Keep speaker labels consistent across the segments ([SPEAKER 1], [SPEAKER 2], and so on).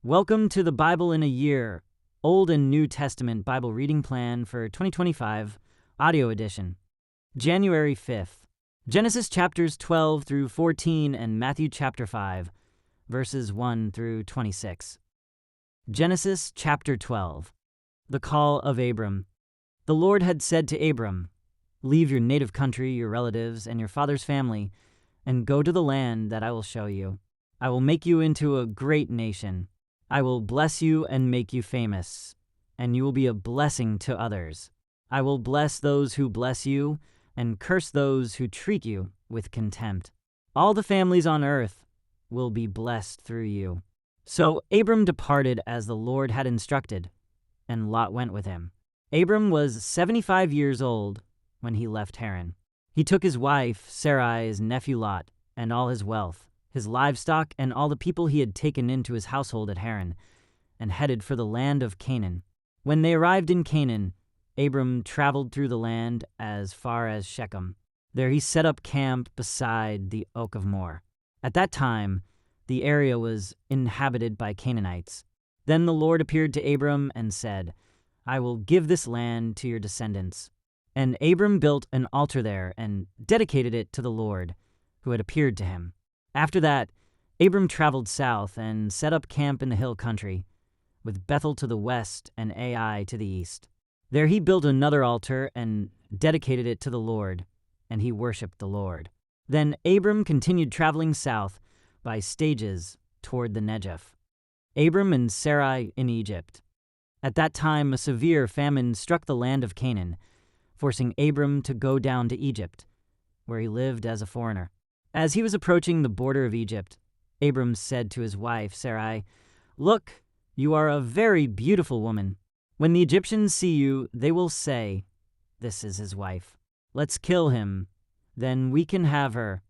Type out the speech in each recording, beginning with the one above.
[SPEAKER 1] Welcome to the Bible in a Year, Old and New Testament Bible Reading Plan for 2025, Audio Edition. January 5th, Genesis chapters 12 through 14 and Matthew chapter 5, verses 1 through 26. Genesis chapter 12. The Call of Abram. The Lord had said to Abram, "Leave your native country, your relatives, and your father's family, and go to the land that I will show you. I will make you into a great nation. I will bless you and make you famous, and you will be a blessing to others. I will bless those who bless you, and curse those who treat you with contempt. All the families on earth will be blessed through you." So Abram departed as the Lord had instructed, and Lot went with him. Abram was 75 years old when he left Haran. He took his wife, Sarai's nephew Lot, and all his wealth, his livestock, and all the people he had taken into his household at Haran, and headed for the land of Canaan. When they arrived in Canaan, Abram traveled through the land as far as Shechem. There he set up camp beside the Oak of Moreh. At that time, the area was inhabited by Canaanites. Then the Lord appeared to Abram and said, "I will give this land to your descendants." And Abram built an altar there and dedicated it to the Lord, who had appeared to him. After that, Abram traveled south and set up camp in the hill country, with Bethel to the west and Ai to the east. There he built another altar and dedicated it to the Lord, and he worshipped the Lord. Then Abram continued traveling south by stages toward the Negev. Abram and Sarai in Egypt. At that time, a severe famine struck the land of Canaan, forcing Abram to go down to Egypt, where he lived as a foreigner. As he was approaching the border of Egypt, Abram said to his wife, Sarai, "Look, you are a very beautiful woman. When the Egyptians see you, they will say, 'This is his wife. Let's kill him. Then we can have her.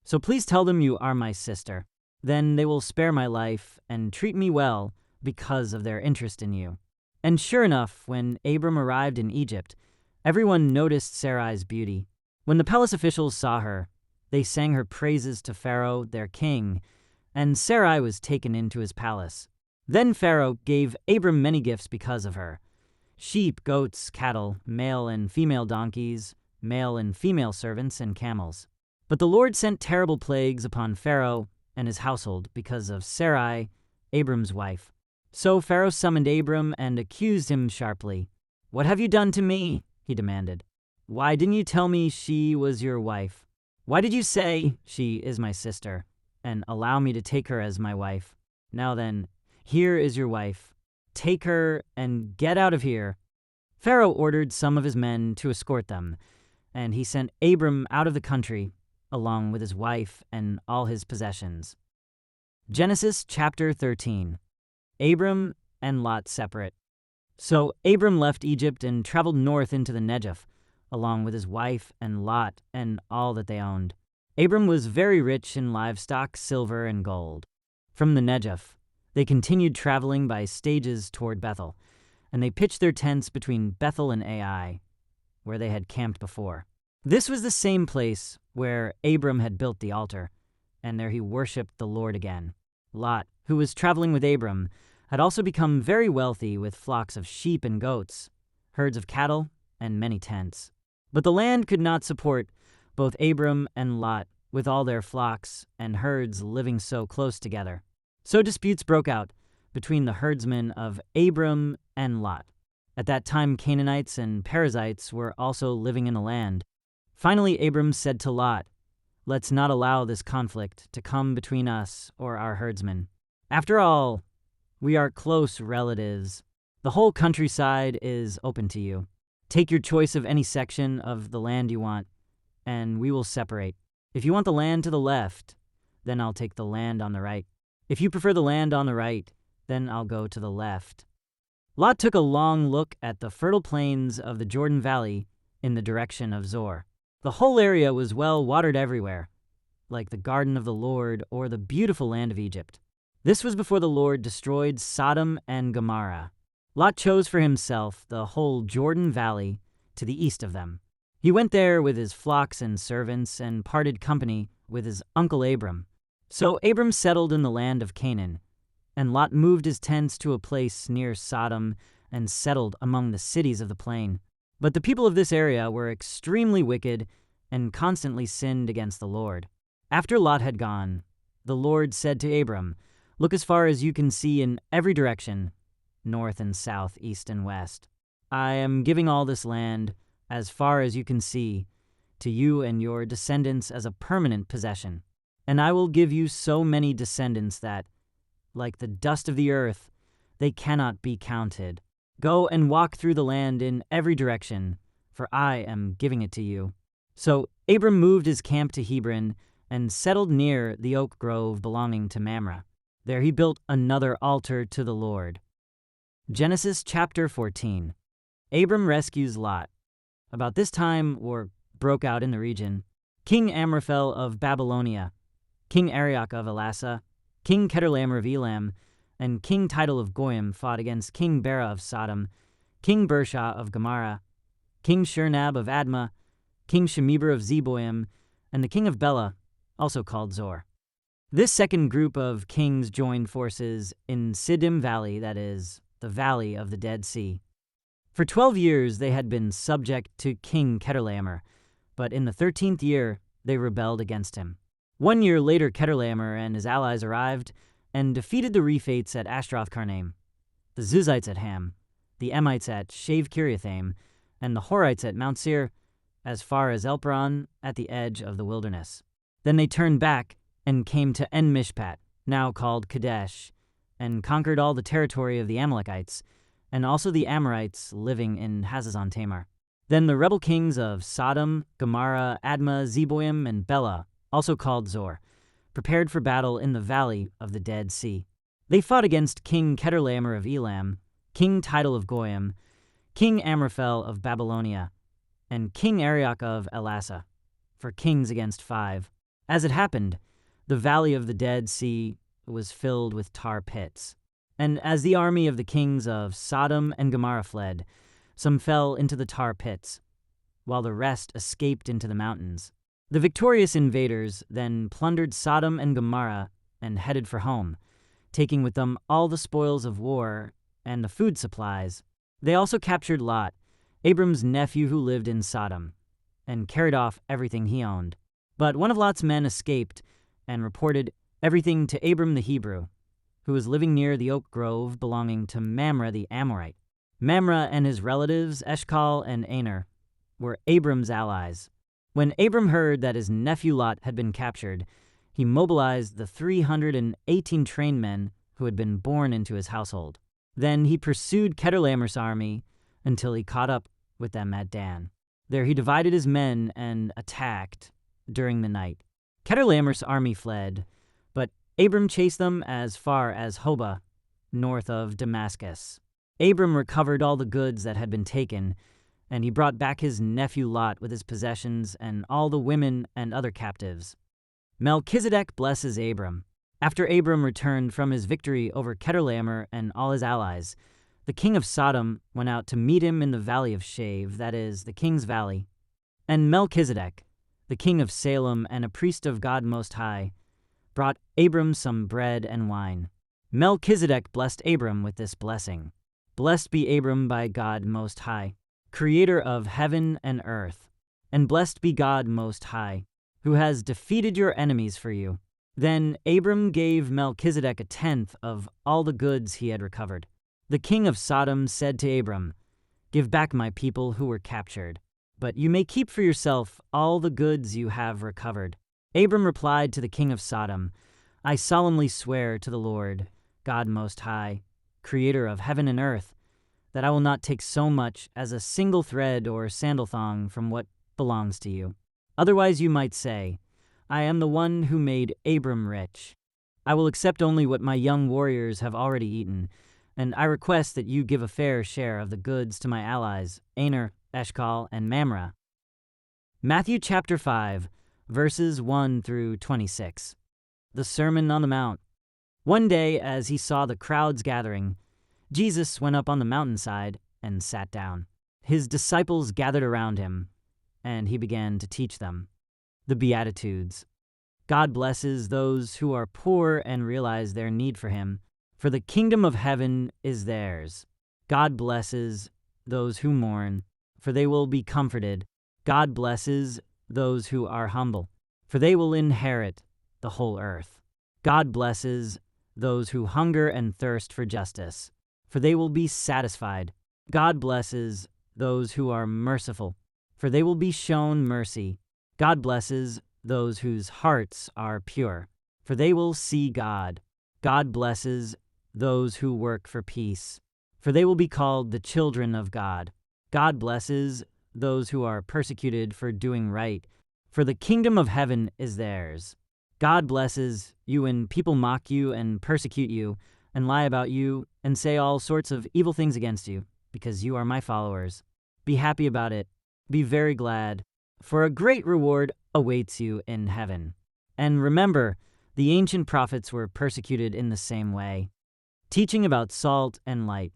[SPEAKER 1] So please tell them you are my sister. Then they will spare my life and treat me well because of their interest in you." And sure enough, when Abram arrived in Egypt, everyone noticed Sarai's beauty. When the palace officials saw her, they sang her praises to Pharaoh, their king, and Sarai was taken into his palace. Then Pharaoh gave Abram many gifts because of her: sheep, goats, cattle, male and female donkeys, male and female servants, and camels. But the Lord sent terrible plagues upon Pharaoh and his household because of Sarai, Abram's wife. So Pharaoh summoned Abram and accused him sharply. "What have you done to me?" he demanded. "Why didn't you tell me she was your wife? Why did you say, 'She is my sister,' and allow me to take her as my wife? Now then, here is your wife. Take her and get out of here." Pharaoh ordered some of his men to escort them, and he sent Abram out of the country, along with his wife and all his possessions. Genesis chapter 13. Abram and Lot separate. So Abram left Egypt and traveled north into the Negev, along with his wife and Lot and all that they owned. Abram was very rich in livestock, silver, and gold. From the Negev, they continued traveling by stages toward Bethel, and they pitched their tents between Bethel and Ai, where they had camped before. This was the same place where Abram had built the altar, and there he worshipped the Lord again. Lot, who was traveling with Abram, had also become very wealthy with flocks of sheep and goats, herds of cattle, and many tents. But the land could not support both Abram and Lot with all their flocks and herds living so close together. So disputes broke out between the herdsmen of Abram and Lot. At that time, Canaanites and Perizzites were also living in the land. Finally, Abram said to Lot, "Let's not allow this conflict to come between us or our herdsmen. After all, we are close relatives. The whole countryside is open to you. Take your choice of any section of the land you want, and we will separate. If you want the land to the left, then I'll take the land on the right. If you prefer the land on the right, then I'll go to the left." Lot took a long look at the fertile plains of the Jordan Valley in the direction of Zoar. The whole area was well watered everywhere, like the garden of the Lord or the beautiful land of Egypt. This was before the Lord destroyed Sodom and Gomorrah. Lot chose for himself the whole Jordan Valley to the east of them. He went there with his flocks and servants and parted company with his uncle Abram. So Abram settled in the land of Canaan, And Lot moved his tents to a place near Sodom and settled among the cities of the plain. But the people of this area were extremely wicked and constantly sinned against the Lord. After Lot had gone, the Lord said to Abram, "Look as far as you can see in every direction, north and south, east and west. I am giving all this land, as far as you can see, to you and your descendants as a permanent possession. And I will give you so many descendants that, like the dust of the earth, they cannot be counted. Go and walk through the land in every direction, for I am giving it to you." So Abram moved his camp to Hebron and settled near the oak grove belonging to Mamre. There he built another altar to the Lord. Genesis chapter 14. Abram rescues Lot. About this time, war broke out in the region. King Amraphel of Babylonia, King Arioch of Elasa, King Chedorlaomer of Elam, and King Tidal of Goyim fought against King Bera of Sodom, King Bershah of Gomorrah, King Shurnab of Admah, King Shemeber of Zeboim, and the king of Bela, also called Zor. This second group of kings joined forces in Siddim Valley, that is, the Valley of the Dead Sea. For 12 years they had been subject to King Chedorlaomer, but in the 13th year they rebelled against him. 1 year later, Chedorlaomer and his allies arrived and defeated the Rephates at Ashtaroth-Karnaim, the Zuzites at Ham, the Emites at Shave-Kiriathaim, and the Horites at Mount Seir, as far as Elparan at the edge of the wilderness. Then they turned back and came to En-Mishpat, now called Kadesh, and conquered all the territory of the Amalekites, and also the Amorites living in Hazazon Tamar. Then the rebel kings of Sodom, Gomorrah, Admah, Zeboim, and Bela, also called Zor, prepared for battle in the Valley of the Dead Sea. They fought against King Chedorlaomer of Elam, King Tidal of Goyim, King Amraphel of Babylonia, and King Arioch of Elasa, for kings against 5. As it happened, the Valley of the Dead Sea was filled with tar pits. And as the army of the kings of Sodom and Gomorrah fled, some fell into the tar pits, while the rest escaped into the mountains. The victorious invaders then plundered Sodom and Gomorrah and headed for home, taking with them all the spoils of war and the food supplies. They also captured Lot, Abram's nephew who lived in Sodom, and carried off everything he owned. But one of Lot's men escaped and reported everything to Abram the Hebrew, who was living near the oak grove belonging to Mamre the Amorite. Mamre and his relatives, Eshcol and Aner, were Abram's allies. When Abram heard that his nephew Lot had been captured, he mobilized the 318 trained men who had been born into his household. Then he pursued Chedorlaomer's army until he caught up with them at Dan. There he divided his men and attacked during the night. Chedorlaomer's army fled, but Abram chased them as far as Hobah, north of Damascus. Abram recovered all the goods that had been taken, and he brought back his nephew Lot with his possessions and all the women and other captives. Melchizedek blesses Abram. After Abram returned from his victory over Chedorlaomer and all his allies, the king of Sodom went out to meet him in the valley of Shave, that is, the king's valley. And Melchizedek, the king of Salem and a priest of God Most High, brought Abram some bread and wine. Melchizedek blessed Abram with this blessing: "Blessed be Abram by God Most High, creator of heaven and earth, and blessed be God Most High, who has defeated your enemies for you." Then Abram gave Melchizedek 1/10 of all the goods he had recovered. The king of Sodom said to Abram, "Give back my people who were captured, but you may keep for yourself all the goods you have recovered." Abram replied to the king of Sodom, "I solemnly swear to the Lord, God Most High, creator of heaven and earth, that I will not take so much as a single thread or sandal thong from what belongs to you. Otherwise you might say, I am the one who made Abram rich. I will accept only what my young warriors have already eaten, and I request that you give a fair share of the goods to my allies, Aner, Eshcol, and Mamre." Matthew chapter 5, verses 1 through 26. The Sermon on the Mount. One day, as he saw the crowds gathering, Jesus went up on the mountainside and sat down. His disciples gathered around him, and he began to teach them. The Beatitudes. God blesses those who are poor and realize their need for him, for the kingdom of heaven is theirs. God blesses those who mourn, for they will be comforted. God blesses those who are humble, for they will inherit the whole earth. God blesses those who hunger and thirst for justice, for they will be satisfied. God blesses those who are merciful, for they will be shown mercy. God blesses those whose hearts are pure, for they will see God. God blesses those who work for peace, for they will be called the children of God. God blesses those who are persecuted for doing right, for the kingdom of heaven is theirs. God blesses you when people mock you and persecute you and lie about you and say all sorts of evil things against you, because you are my followers. Be happy about it. Be very glad, for a great reward awaits you in heaven. And remember, the ancient prophets were persecuted in the same way. Teaching about salt and light.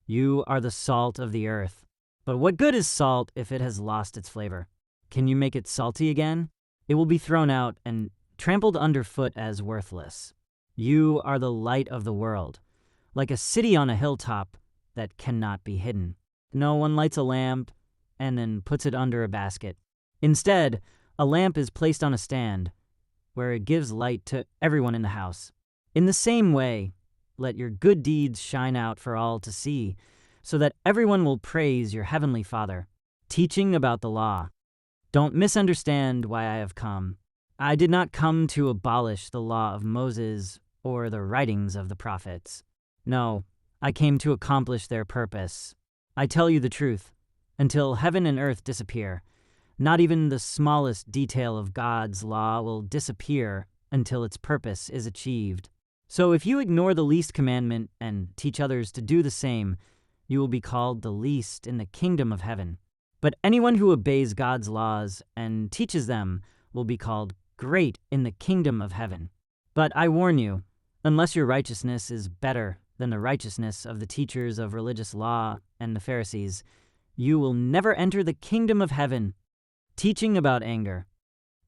[SPEAKER 1] You are the salt of the earth. But what good is salt if it has lost its flavor? Can you make it salty again? It will be thrown out and trampled underfoot as worthless. You are the light of the world, like a city on a hilltop that cannot be hidden. No one lights a lamp and then puts it under a basket. Instead, a lamp is placed on a stand where it gives light to everyone in the house. In the same way, let your good deeds shine out for all to see, so that everyone will praise your heavenly Father. Teaching about the law. Don't misunderstand why I have come. I did not come to abolish the law of Moses or the writings of the prophets. No, I came to accomplish their purpose. I tell you the truth, until heaven and earth disappear, not even the smallest detail of God's law will disappear until its purpose is achieved. So if you ignore the least commandment and teach others to do the same, you will be called the least in the kingdom of heaven. But anyone who obeys God's laws and teaches them will be called great in the kingdom of heaven. But I warn you, unless your righteousness is better than the righteousness of the teachers of religious law and the Pharisees, you will never enter the kingdom of heaven. Teaching about anger.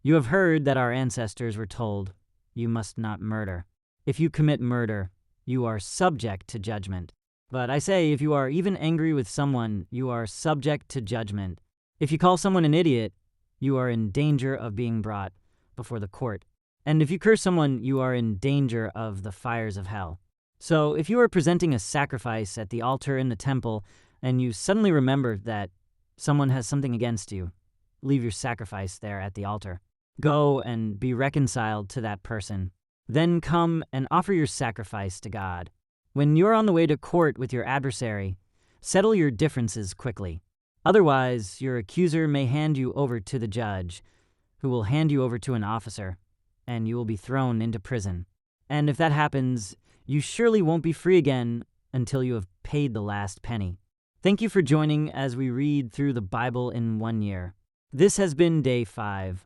[SPEAKER 1] You have heard that our ancestors were told, "You must not murder. If you commit murder, you are subject to judgment." But I say, if you are even angry with someone, you are subject to judgment. If you call someone an idiot, you are in danger of being brought before the court. And if you curse someone, you are in danger of the fires of hell. So if you are presenting a sacrifice at the altar in the temple, and you suddenly remember that someone has something against you, leave your sacrifice there at the altar. Go and be reconciled to that person. Then come and offer your sacrifice to God. When you're on the way to court with your adversary, settle your differences quickly. Otherwise, your accuser may hand you over to the judge, who will hand you over to an officer, and you will be thrown into prison. And if that happens, you surely won't be free again until you have paid the last penny. Thank you for joining as we read through the Bible in 1 year. This has been Day 5.